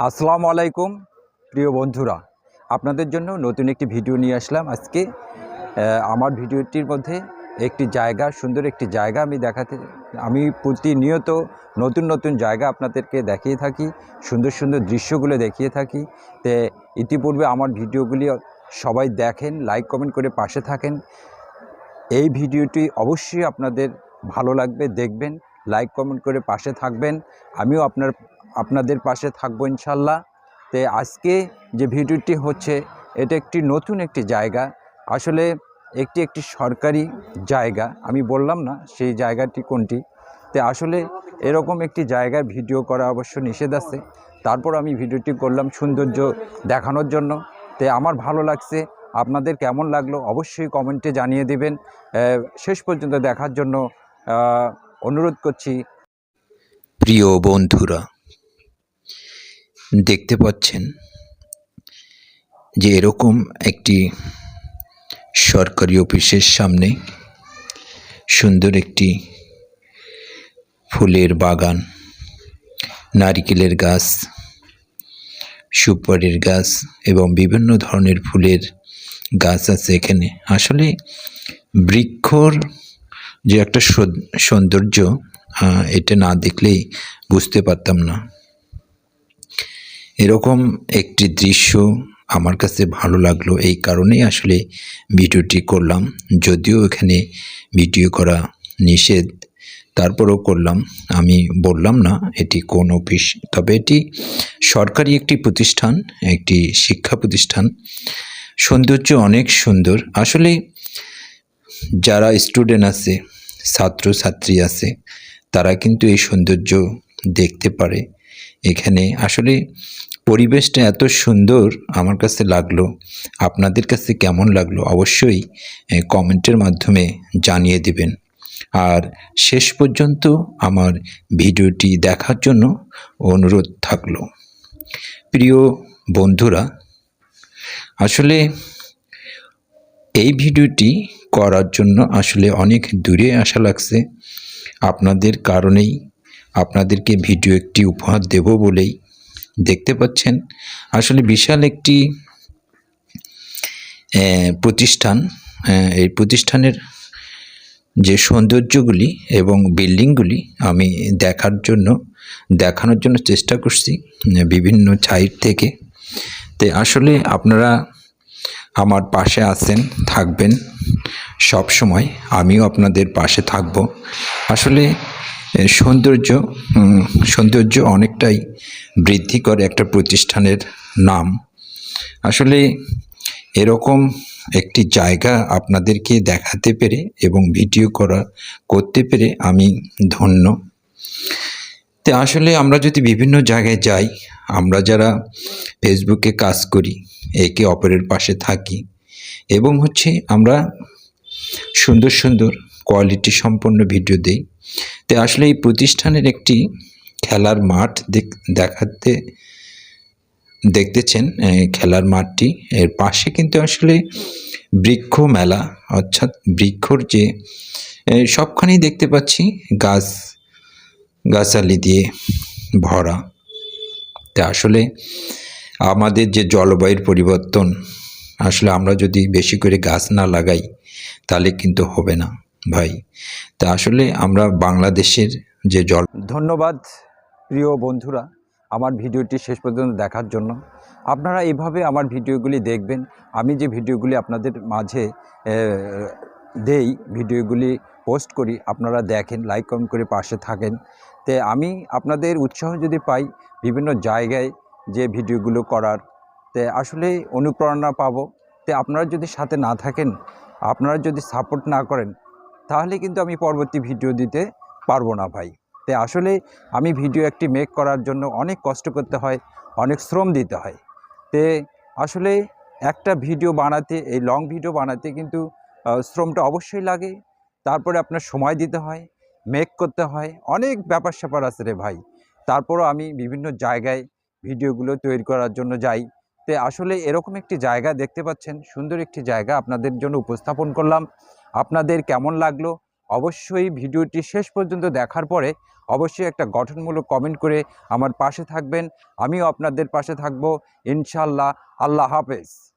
আসসালামু আলাইকুম প্রিয় বন্ধুরা, আপনাদের জন্য নতুন একটি ভিডিও নিয়ে আসলাম আজকে। আমার ভিডিওটির মধ্যে একটি জায়গা, সুন্দর একটি জায়গা আমি প্রতিনিয়ত নতুন নতুন জায়গা আপনাদেরকে দেখিয়ে থাকি, সুন্দর সুন্দর দৃশ্যগুলো দেখিয়ে থাকি। তো ইতিপূর্বে আমার ভিডিওগুলি সবাই দেখেন, লাইক কমেন্ট করে পাশে থাকেন। এই ভিডিওটি অবশ্যই আপনাদের ভালো লাগবে, দেখবেন, লাইক কমেন্ট করে পাশে থাকবেন। আমিও আপনাদের পাশে থাকবো ইনশাল্লাহ। তো আজকে যে ভিডিওটি হচ্ছে, এটা একটি নতুন একটি জায়গা। আসলে একটি সরকারি জায়গা, আমি বললাম না সেই জায়গাটি কোনটি। তো আসলে এরকম একটি জায়গায় ভিডিও করা অবশ্য নিষেধ আছে, তারপর আমি ভিডিওটি করলাম সৌন্দর্য দেখানোর জন্য। তো আমার ভালো লাগছে, আপনাদের কেমন লাগলো অবশ্যই কমেন্টে জানিয়ে দেবেন। শেষ পর্যন্ত দেখার জন্য অনুরোধ করছি। প্রিয় বন্ধুরা, দেখতে পাচ্ছেন যে এরকম একটি সরকারি অফিসের সামনে সুন্দর একটি ফুলের বাগান, নারিকেলের গাছ, সুপারির গাছ এবং বিভিন্ন ধরনের ফুলের গাছ আছে এখানে। আসলে বৃক্ষর যে একটা সৌন্দর্য, এটা না দেখলেই বুঝতে পারতাম না। এরকম একটি দৃশ্য আমার কাছে ভালো লাগলো, এই কারণেই আসলে ভিডিওটি করলাম। যদিও এখানে ভিডিও করা নিষেধ, তারপরেও করলাম। আমি বললাম না এটি কোন অফিস, তবে এটি সরকারি একটি প্রতিষ্ঠান, একটি শিক্ষা প্রতিষ্ঠান। সৌন্দর্য অনেক সুন্দর। আসলে যারা স্টুডেন্ট আছে, ছাত্রছাত্রী আছে, তারা কিন্তু এই সৌন্দর্য দেখতে পারে। এখানে আসলে পরিবেশটা এত সুন্দর আমার কাছে লাগলো। আপনাদের কাছে কেমন লাগলো অবশ্যই কমেন্টের মাধ্যমে জানিয়ে দিবেন। আর শেষ পর্যন্ত আমার ভিডিওটি দেখার জন্য অনুরোধ থাকলো। প্রিয় বন্ধুরা, আসলে এই ভিডিওটি করার জন্য আসলে অনেক দূরে আসা লাগছে। আপনাদের কারণেই, আপনাদেরকে ভিডিও একটি উপহার দেব বলেই। দেখতে পাচ্ছেন আসলে বিশাল একটি প্রতিষ্ঠান। এই প্রতিষ্ঠানের যে সৌন্দর্যগুলি এবং বিল্ডিংগুলি আমি দেখানোর জন্য চেষ্টা করছি বিভিন্ন সাইড থেকে। তো আসলে আপনারা আমার পাশে আছেন, থাকবেন সব সময়, আমিও আপনাদের পাশে থাকব। আসলে সৌন্দর্য অনেকটাই বৃদ্ধি করে একটা প্রতিষ্ঠানের নাম। আসলে এরকম একটি জায়গা আপনাদেরকে দেখাতে পেরে এবং ভিডিও করতে পেরে আমি ধন্য। তো আসলে আমরা যদি বিভিন্ন জায়গায় যাই, আমরা যারা ফেসবুকে কাজ করি, একে অপরের পাশে থাকি এবং আমরা সুন্দর সুন্দর কোয়ালিটি সম্পন্ন ভিডিও দেই। তো আসলে এই প্রতিষ্ঠানের একটি খেলার মাঠ দেখতেছেন, খেলার মাঠটি, এর পাশে কিন্তু আসলে বৃক্ষ মেলা, অর্থাৎ বৃক্ষর যে সবখানেই দেখতে পাচ্ছি গাছালি দিয়ে ভরা। তা আসলে আমাদের যে জলবায়ুর পরিবর্তন, আসলে আমরা যদি বেশি করে গাছ না লাগাই তাহলে কিন্তু হবে না ভাই। তা আসলে আমরা বাংলাদেশের যে ধন্যবাদ প্রিয় বন্ধুরা আমার ভিডিওটি শেষ পর্যন্ত দেখার জন্য। আপনারা এইভাবে আমার ভিডিওগুলি দেখবেন। আমি যে ভিডিওগুলি আপনাদের মাঝে দেই, ভিডিওগুলি পোস্ট করি, আপনারা দেখেন, লাইক কমেন্ট করে পাশে থাকেন। তো আমি আপনাদের উৎসাহ যদি পাই বিভিন্ন জায়গায় যে ভিডিওগুলো করার, তো আসলে অনুপ্রেরণা পাবো। তো আপনারা যদি সাথে না থাকেন, আপনারা যদি সাপোর্ট না করেন, তাহলে কিন্তু আমি পরবর্তী ভিডিও দিতে পারবো না ভাই। তো আসলে আমি ভিডিও একটি মেক করার জন্য অনেক কষ্ট করতে হয়, অনেক শ্রম দিতে হয়। তো আসলে একটা ভিডিও বানাতে, এই লং ভিডিও বানাতে কিন্তু শ্রমটা অবশ্যই লাগে। তারপরে আপনার সময় দিতে হয়, মেক করতে হয়, অনেক ব্যাপার স্যাপার আছে রে ভাই। তারপরও আমি বিভিন্ন জায়গায় ভিডিওগুলো তৈরি করার জন্য যাই। তো আসলে এরকম একটি জায়গা দেখতে পাচ্ছেন, সুন্দর একটি জায়গা আপনাদের জন্য উপস্থাপন করলাম। আপনাদের কেমন লাগলো অবশ্যই ভিডিওটি শেষ পর্যন্ত দেখার পরে অবশ্যই একটা গঠনমূলক কমেন্ট করে আমার পাশে থাকবেন। আমিও আপনাদের পাশে থাকব ইনশাআল্লাহ। আল্লাহ হাফেজ।